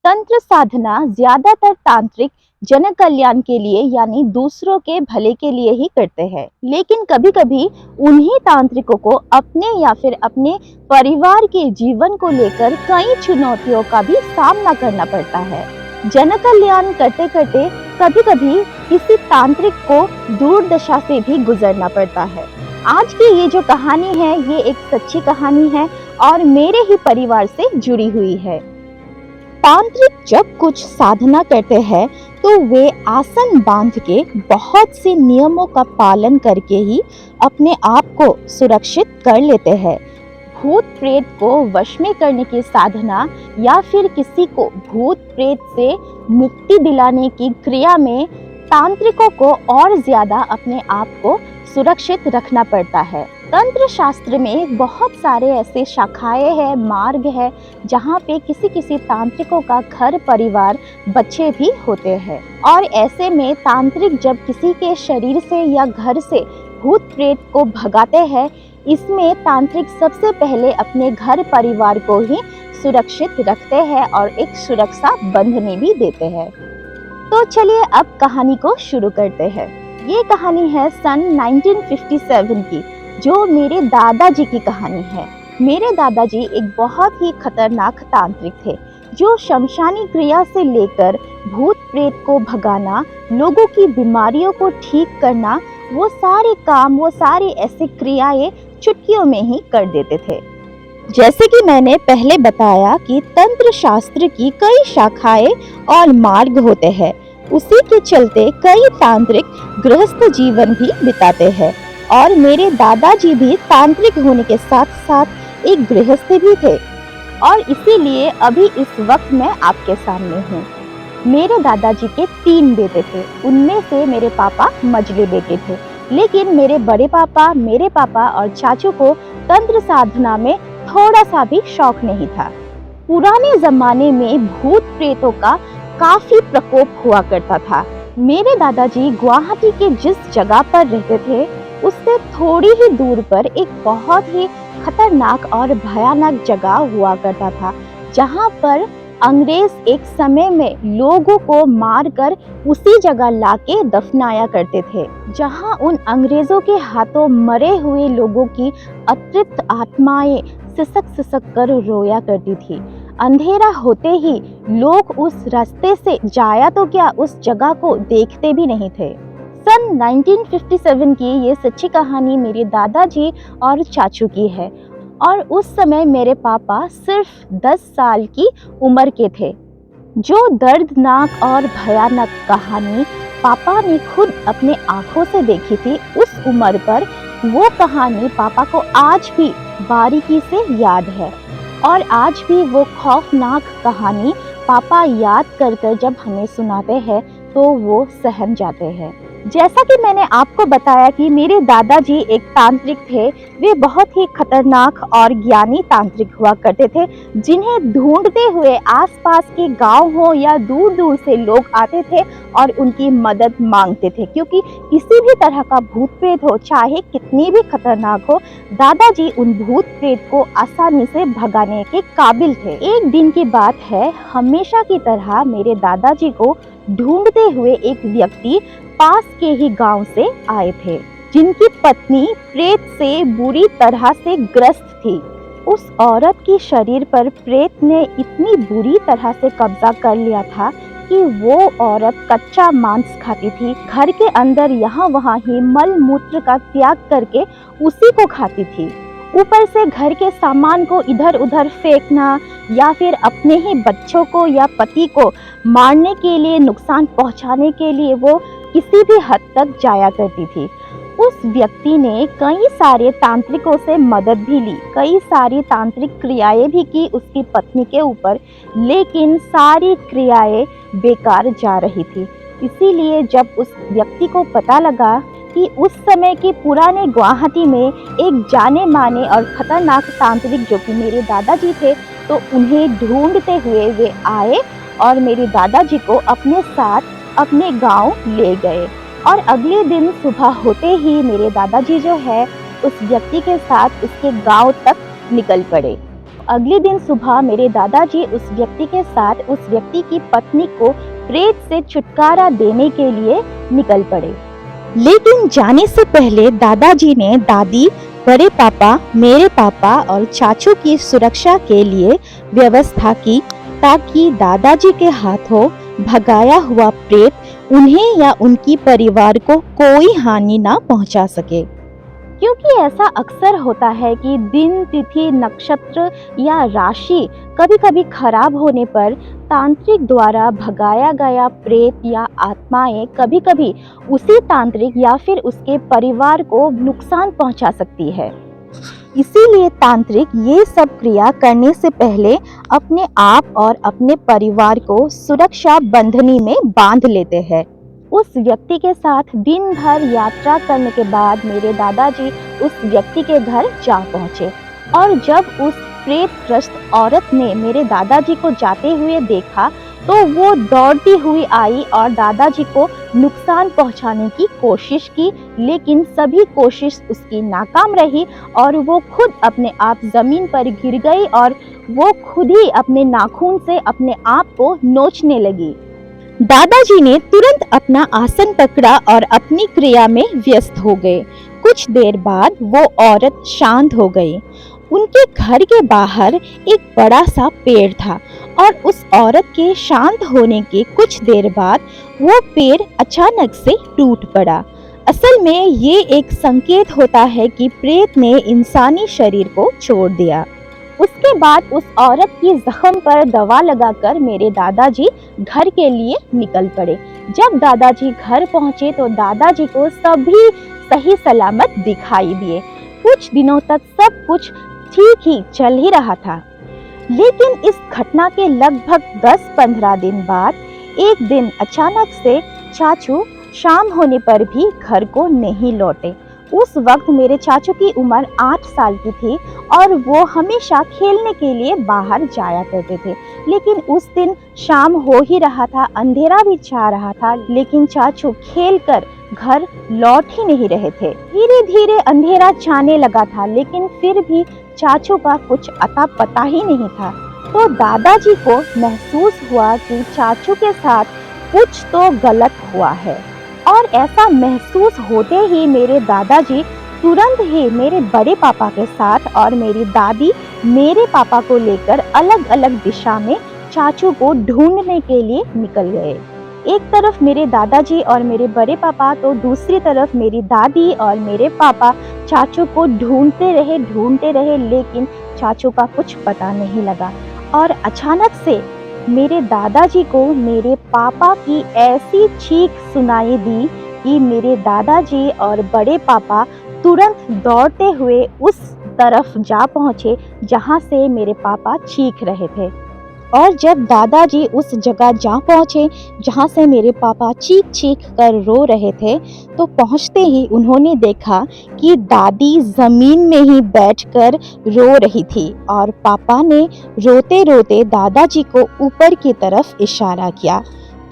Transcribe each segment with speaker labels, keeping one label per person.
Speaker 1: तंत्र साधना ज्यादातर तांत्रिक जन कल्याण के लिए यानी दूसरों के भले के लिए ही करते हैं, लेकिन कभी कभी उन्हीं तांत्रिकों को अपने या फिर अपने परिवार के जीवन को लेकर कई चुनौतियों का भी सामना करना पड़ता है। जन कल्याण करते करते कभी कभी किसी तांत्रिक को दुर्दशा से भी गुजरना पड़ता है। आज की ये जो कहानी है ये एक सच्ची कहानी है और मेरे ही परिवार से जुड़ी हुई है। तांत्रिक जब कुछ साधना करते हैं तो वे आसन बांध के बहुत से नियमों का पालन करके ही अपने आप को सुरक्षित कर लेते हैं। भूत प्रेत को वश में करने की साधना या फिर किसी को भूत प्रेत से मुक्ति दिलाने की क्रिया में तांत्रिकों को और ज्यादा अपने आप को सुरक्षित रखना पड़ता है। तंत्र शास्त्र में बहुत सारे ऐसे शाखाएं हैं, मार्ग है जहाँ पे किसी किसी तांत्रिकों का घर परिवार बच्चे भी होते हैं। और ऐसे में तांत्रिक जब किसी के शरीर से या घर से भूत प्रेत को भगाते हैं, इसमें तांत्रिक सबसे पहले अपने घर परिवार को ही सुरक्षित रखते हैं और एक सुरक्षा बंधनी भी देते हैं। तो चलिए अब कहानी को शुरू करते हैं। ये कहानी है सन 1957 की, जो मेरे दादाजी की कहानी है। मेरे दादाजी एक बहुत ही खतरनाक तांत्रिक थे, जो शमशानी क्रिया से लेकर भूत प्रेत को भगाना, लोगों की बीमारियों को ठीक करना, वो सारे काम, वो सारी ऐसी क्रियाएं चुटकियों में ही कर देते थे। जैसे कि मैंने पहले बताया कि तंत्र शास्त्र की कई शाखाएं और मार्ग होते हैं, उसी के चलते कई तांत्रिक गृहस्थ जीवन भी बिताते हैं। और मेरे दादाजी भी तांत्रिक होने के साथ साथ एक गृहस्थ भी थे, और इसीलिए अभी इस वक्त मैं आपके सामने हूँ। मेरे दादाजी के 3 बेटे थे, उनमें से मेरे पापा मझले बेटे थे, लेकिन मेरे बड़े पापा, मेरे पापा और चाचू को तंत्र साधना में थोड़ा सा भी शौक नहीं था। पुराने जमाने में भूत प्रेतों का काफी प्रकोप हुआ करता था। मेरे दादाजी गुवाहाटी के जिस जगह पर रहते थे, उससे थोड़ी ही दूर पर एक बहुत ही खतरनाक और भयानक जगह हुआ करता था, जहां पर अंग्रेज एक समय में लोगों को मारकर उसी जगह लाके दफनाया करते थे, जहां उन अंग्रेजों के हाथों मरे हुए लोगों की अतृप्त आत्माएं सिसक सिसक कर रोया करती थी। अंधेरा होते ही लोग उस रास्ते से जाया तो क्या, उस जगह को देखते भी नहीं थे। सन 1957 की ये सच्ची कहानी मेरे दादाजी और चाचू की है, और उस समय मेरे पापा सिर्फ 10 साल की उम्र के थे। जो दर्दनाक और भयानक कहानी पापा ने खुद अपने आंखों से देखी थी उस उम्र पर, वो कहानी पापा को आज भी बारीकी से याद है। और आज भी वो खौफनाक कहानी पापा याद कर कर जब हमें सुनाते हैं तो वो सहम जाते हैं। जैसा कि मैंने आपको बताया कि मेरे दादाजी एक तांत्रिक थे, वे बहुत ही खतरनाक और ज्ञानी तांत्रिक हुआ करते थे, जिन्हें ढूंढते हुए आसपास के गांव हो या दूर दूर से लोग आते थे और उनकी मदद मांगते थे, क्योंकि किसी भी तरह का भूत प्रेत हो, चाहे कितनी भी खतरनाक हो, दादाजी उन भूत प्रेत को आसानी से भगाने के काबिल थे। एक दिन की बात है, हमेशा की तरह मेरे दादाजी को ढूंढते हुए एक व्यक्ति पास के ही गांव से आए थे, जिनकी पत्नी प्रेत से बुरी तरह से ग्रस्त थी। उस औरत के शरीर पर प्रेत ने इतनी बुरी तरह से कब्जा कर लिया था कि वो औरत कच्चा मांस खाती थी, घर के अंदर यहाँ वहाँ ही मल मूत्र का त्याग करके उसी को खाती थी। ऊपर से घर के सामान को इधर उधर फेंकना या फिर अपने ही बच्चों को या पति को मारने के लिए, नुकसान पहुंचाने के लिए वो किसी भी हद तक जाया करती थी। उस व्यक्ति ने कई सारे तांत्रिकों से मदद भी ली, कई सारी तांत्रिक क्रियाएं भी की उसकी पत्नी के ऊपर, लेकिन सारी क्रियाएं बेकार जा रही थी। इसीलिए जब उस व्यक्ति को पता लगा कि उस समय के पुराने गुवाहाटी में एक जाने माने और खतरनाक तांत्रिक जो कि मेरे दादाजी थे, तो उन्हें ढूंढते हुए वे आए और मेरे दादाजी को अपने साथ अपने गांव ले गए। और अगले दिन सुबह होते ही मेरे दादाजी जो है उस व्यक्ति के साथ उसके गांव तक निकल पड़े। अगले दिन सुबह मेरे दादाजी उस व्यक्ति के साथ उस व्यक्ति की पत्नी को प्रेत से छुटकारा देने के लिए निकल पड़े। लेकिन जाने से पहले दादाजी ने दादी, बड़े पापा, मेरे पापा और चाचू की सुरक्षा के लिए व्यवस्था की ताकि दादाजी के हाथों भगाया हुआ प्रेत उन्हें या उनकी परिवार को कोई हानि ना पहुंचा सके। क्योंकि ऐसा अक्सर होता है कि दिन, तिथि, नक्षत्र या राशि कभी-कभी खराब होने पर तांत्रिक द्वारा भगाया गया प्रेत या आत्माएं कभी-कभी उसी तांत्रिक या फिर उसके परिवार को नुकसान पहुंचा सकती है। इसीलिए तांत्रिक ये सब क्रिया करने से पहले अपने आप और अपने परिवार को सुरक्षा बंधनी में बांध लेते हैं। उस व्यक्ति के साथ दिन भर यात्रा करने के बाद मेरे दादाजी उस व्यक्ति के घर जा पहुंचे और जब उस प्रेतग्रस्त औरत ने मेरे दादाजी को जाते हुए देखा तो वो दौड़ती हुई आई और दादाजी को नुकसान पहुंचाने की कोशिश की, लेकिन सभी कोशिश उसकी नाकाम रही और वो खुद अपने आप जमीन पर गिर गई और वो खुद ही अपने नाखून से अपने आप को नोचने लगी। दादाजी ने तुरंत अपना आसन पकड़ा और अपनी क्रिया में व्यस्त हो गए। कुछ देर बाद वो औरत शांत हो गई। उनके घर के बाहर एक बड़ा सा पेड़ था और उस औरत के शांत होने के कुछ देर बाद वो पेड़ अचानक से टूट पड़ा। असल में ये एक संकेत होता है कि प्रेत ने इंसानी शरीर को छोड़ दिया। उसके बाद उस औरत की जख्म पर दवा लगाकर मेरे दादाजी घर के लिए निकल पड़े। जब दादाजी घर पहुंचे तो दादाजी को सभी सही सलामत दिखाई दिए। कुछ दिनों तक सब कुछ ठीक ही चल ही रहा था, लेकिन इस घटना के लगभग 10-15 दिन बाद एक दिन अचानक से चाचू शाम होने पर भी घर को नहीं लौटे। उस वक्त मेरे चाचू की उम्र 8 साल की थी और वो हमेशा खेलने के लिए बाहर जाया करते थे। लेकिन उस दिन शाम हो ही रहा था, अंधेरा भी छा रहा था, लेकिन चाचू खेलकर घर लौट ही नहीं रहे थे। धीरे धीरे अंधेरा छाने लगा था, लेकिन फिर भी चाचू का कुछ अता पता ही नहीं था। तो दादाजी को महसूस हुआ कि चाचू के साथ कुछ तो गलत हुआ है और ऐसा महसूस होते ही मेरे दादाजी तुरंत ही मेरे बड़े पापा के साथ और मेरी दादी मेरे पापा को लेकर अलग अलग दिशा में चाचू को ढूंढने के लिए निकल गए। एक तरफ मेरे दादाजी और मेरे बड़े पापा तो दूसरी तरफ मेरी दादी और मेरे पापा चाचू को ढूंढते रहे, लेकिन चाचू का कुछ पता नहीं लगा। और अचानक से मेरे दादाजी को मेरे पापा की ऐसी चीख सुनाई दी कि मेरे दादाजी और बड़े पापा तुरंत दौड़ते हुए उस तरफ जा पहुंचे जहां से मेरे पापा चीख रहे थे। और जब दादाजी उस जगह जा पहुंचे जहां से मेरे पापा चीख चीख कर रो रहे थे, तो पहुंचते ही उन्होंने देखा कि दादी जमीन में ही बैठकर रो रही थी और पापा ने रोते रोते दादाजी को ऊपर की तरफ इशारा किया।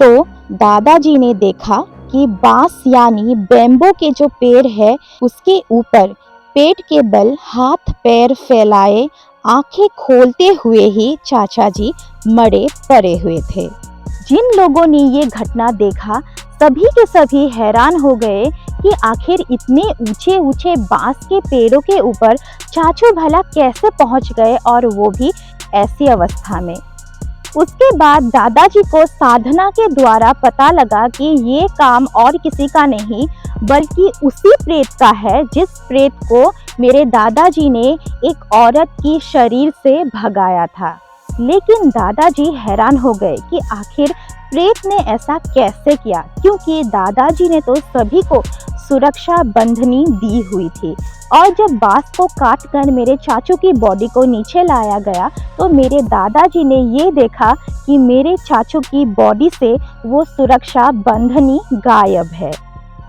Speaker 1: तो दादाजी ने देखा कि बांस यानी बैम्बो के जो पेड़ है उसके ऊपर पेट के बल हाथ पैर फैलाए आंखें खोलते हुए ही चाचा जी मरे पड़े हुए थे। जिन लोगों ने ये घटना देखा सभी के सभी हैरान हो गए कि आखिर इतने ऊंचे ऊंचे बांस के पेड़ों के ऊपर चाचू भला कैसे पहुंच गए और वो भी ऐसी अवस्था में। उसके बाद दादाजी को साधना के द्वारा पता लगा कि ये काम और किसी का नहीं बल्कि उसी प्रेत का है जिस प्रेत को मेरे दादाजी ने एक औरत की शरीर से भगाया था। लेकिन दादाजी हैरान हो गए कि आखिर प्रेत ने ऐसा कैसे किया, क्योंकि दादाजी ने तो सभी को सुरक्षा बंधनी दी हुई थी। और जब बांस को काट कर मेरे चाचू की बॉडी को नीचे लाया गया तो मेरे दादाजी ने ये देखा कि मेरे चाचू की बॉडी से वो सुरक्षा बंधनी गायब है।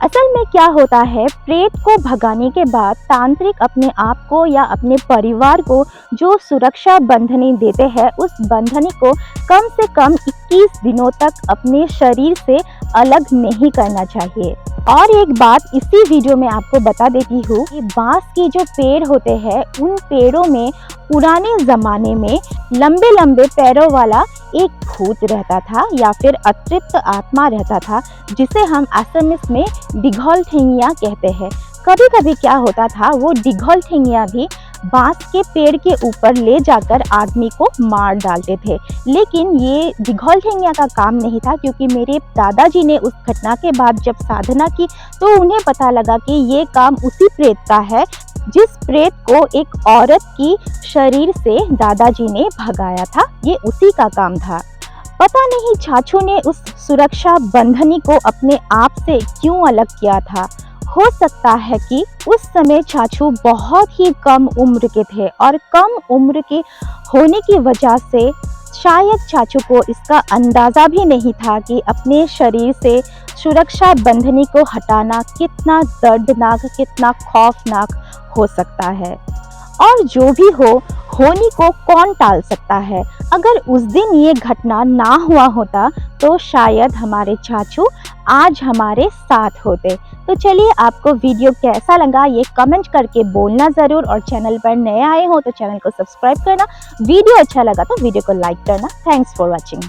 Speaker 1: असल में क्या होता है, प्रेत को भगाने के बाद तांत्रिक अपने आप को या अपने परिवार को जो सुरक्षा बंधनी देते हैं उस बंधनी को कम से कम 21 दिनों तक अपने शरीर से अलग नहीं करना चाहिए। और एक बात इसी वीडियो में आपको बता देती हूँ कि बांस के जो पेड़ होते हैं उन पेड़ों में पुराने ज़माने में लंबे लंबे पैरों वाला एक भूत रहता था या फिर अतृप्त आत्मा रहता था, जिसे हम असमिस में डिघोल ठेंगिया कहते हैं। कभी कभी क्या होता था, वो डिघोल ठेंगिया भी बांस के पेड़ के ऊपर ले जाकर आदमी को मार डालते थे। लेकिन ये डिघोल ठेंगिया का काम नहीं था, क्योंकि मेरे दादाजी ने उस घटना के बाद जब साधना की तो उन्हें पता लगा कि ये काम उसी प्रेत का है जिस प्रेत को एक औरत की शरीर से दादाजी ने भगाया था। ये उसी का काम था। पता नहीं चाचू ने उस सुरक्षा बंधनी को अपने आप से क्यों अलग किया था। हो सकता है कि उस समय चाचू बहुत ही कम उम्र के थे और कम उम्र के होने की वजह से शायद चाचू को इसका अंदाज़ा भी नहीं था कि अपने शरीर से सुरक्षा बंधनी को हटाना कितना दर्दनाक, कितना खौफनाक हो सकता है। और जो भी हो, होनी को कौन टाल सकता है। अगर उस दिन ये घटना ना हुआ होता तो शायद हमारे चाचू आज हमारे साथ होते। तो चलिए, आपको वीडियो कैसा लगा ये कमेंट करके बोलना ज़रूर, और चैनल पर नए आए हो तो चैनल को सब्सक्राइब करना। वीडियो अच्छा लगा तो वीडियो को लाइक करना। Thanks for watching.